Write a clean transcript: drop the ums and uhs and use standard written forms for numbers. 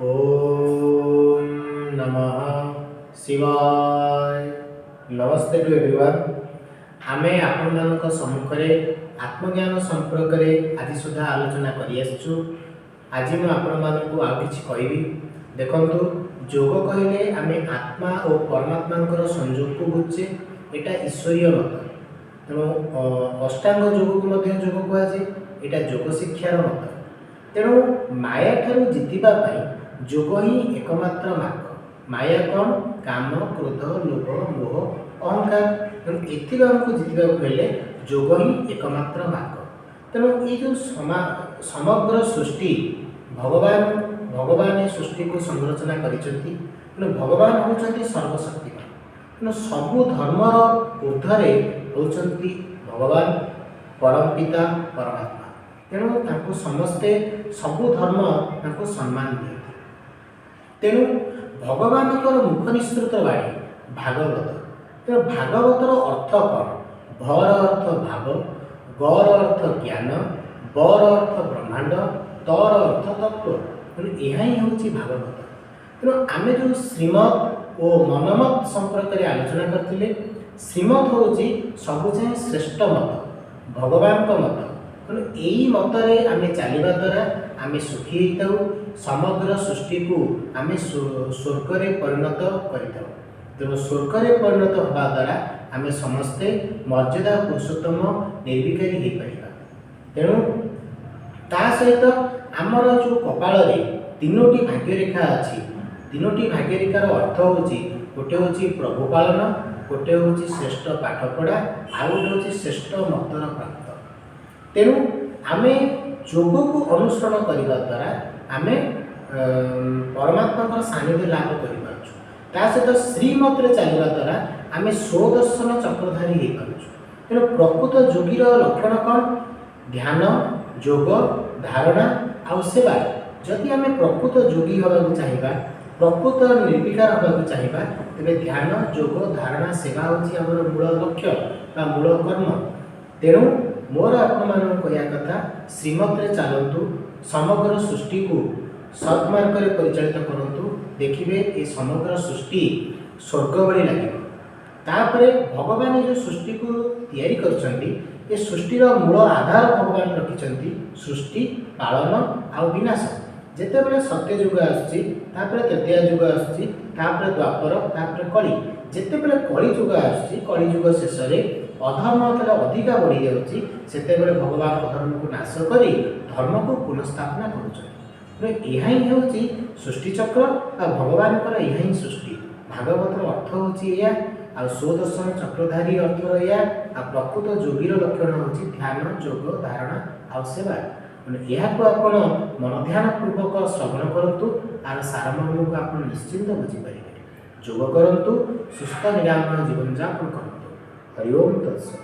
ओम नमः शिवाय। नमस्ते टू एवरीवन। आमे आपण मानक सम्मुखरे आत्मज्ञान संपर्क रे आज सुधा आलोचना करि आसछु। आज मैं आपण मानक आ किछि कहबी। देखंतु योग कहले आमे आत्मा और परमात्मा संयोग को बुझे। एटा ईश्वरीय मत। तेणु अष्टांग योग को मध्य योग कह जाए। एटा योग शिक्षार मत। तेणु माया ठारू जितिबा पाई योग ही एकमात्र मार्ग। माया कौन? काम, क्रोध, लोभ, मोह, अहंकार। तेणु एथिर हमको जितिबा हेले योग ही एकमात्र मार्ग। तेणु ये जो समग्र सृष्टि भगवान भगवान सृष्टि को संरचना करिसेंती। तेणु भगवान होचंती सर्वशक्तिमान। तेणु सबु धर्मर ऊर्ध्वरे होचंती भगवान परम पिता परमात्मा। तेणु तांको समस्ते सबु धर्म तांको सम्मान दिए। तेणु भगवान मुख निस्तृत बाणी भागवत। तेणु भागवतर अर्थ कौन? भर अर्थ भाव, गर अर्थ ज्ञान, बर अर्थ ब्रह्मांड, तर अर्थ तत्व। तेणु यह ही हूँ भागवत। तेणु आम जो श्रीमद और मनमत संपर्क में आलोचना करते। श्रीमद हूँ सबुचाहे श्रेष्ठ मत, भगवान का मत। तेणु यही मतरे आम चलवा द्वारा आम सुखी होता। समग्र सृष्टि को आम स्वर्ग में परिणत कर। तेणु स्वर्ग में परिणत होगा द्वारा आम समस्ते मर्यादा पुरुषोत्तम निर्विकारी हो पार। तेणु ता सहित आमर जो कपाल तीनोटी भाग्यरेखा अच्छी। तीनोटी भाग्यरेखार अर्थ हूँ गोटे हूँ प्रभु पालन, गोटे हूँ श्रेष्ठ पाठपढ़ा, आउ गोटे हूँ श्रेष्ठ मतर प्राप्त। तेणु आम योग को अनुसरण करने द्वारा आम परमात्मा सानिध्य लाभ कर। सहित श्रीमत चलवा द्वारा आम स्वदर्शन चक्रधारी हो पार। तेणु प्रकृत योगीर लक्षण कौन? ध्यान, योग, धारणा आउ सेवा। जदि आम प्रकृत योगी होगा चाहिए, प्रकृत निर्विकार होगा चाहिए, तेरे ध्यान, योग, धारणा, सेवा हूँ मूल लक्ष्य बा मूल कर्म। तेणु मोर आपन कहया कथा श्रीमत चलतु। समग्र सृष्टि को सत्मार्ग में परिचालित करंतु। देखिए ये समग्र सृष्टि स्वर्ग भली लगे। तापर भगवान जो सृष्टि को तैयारी करछंती, ये सृष्टिर मूल आधार भगवान रखिछंती सृष्टि, पालन आउ विनाश। जेतेबेले सत्य युग आसुची, तापर तृतीय युग आसुची, तापर द्वापर, तापर कली। जेतेबेले कली युग आसुची, कली युग शेष में अधर्म तले अधिका बढ़ी जाऊँगी। सेतेबेले भगवान अधर्म को नाश करी धर्म को पुनर्स्थापना करुछन। यह ही हूँ सृष्टि चक्र आ भगवान यह ही सृष्टि। भागवतर अर्थ हूँ या आ स्वदर्शन चक्रधारी अर्थ या आ प्रकृत योगीर लक्षण हूँ ध्यान, योग, धारणा आउ सेवा। यह को आपण मन ध्यान पूर्वक श्रवण करंतु। आर सारमर्म को आप निश्चिंत बुझीपारे। योग करंतु, सुस्थ निरामय जीवन यापन करंतु। हरि ओम तत्सत।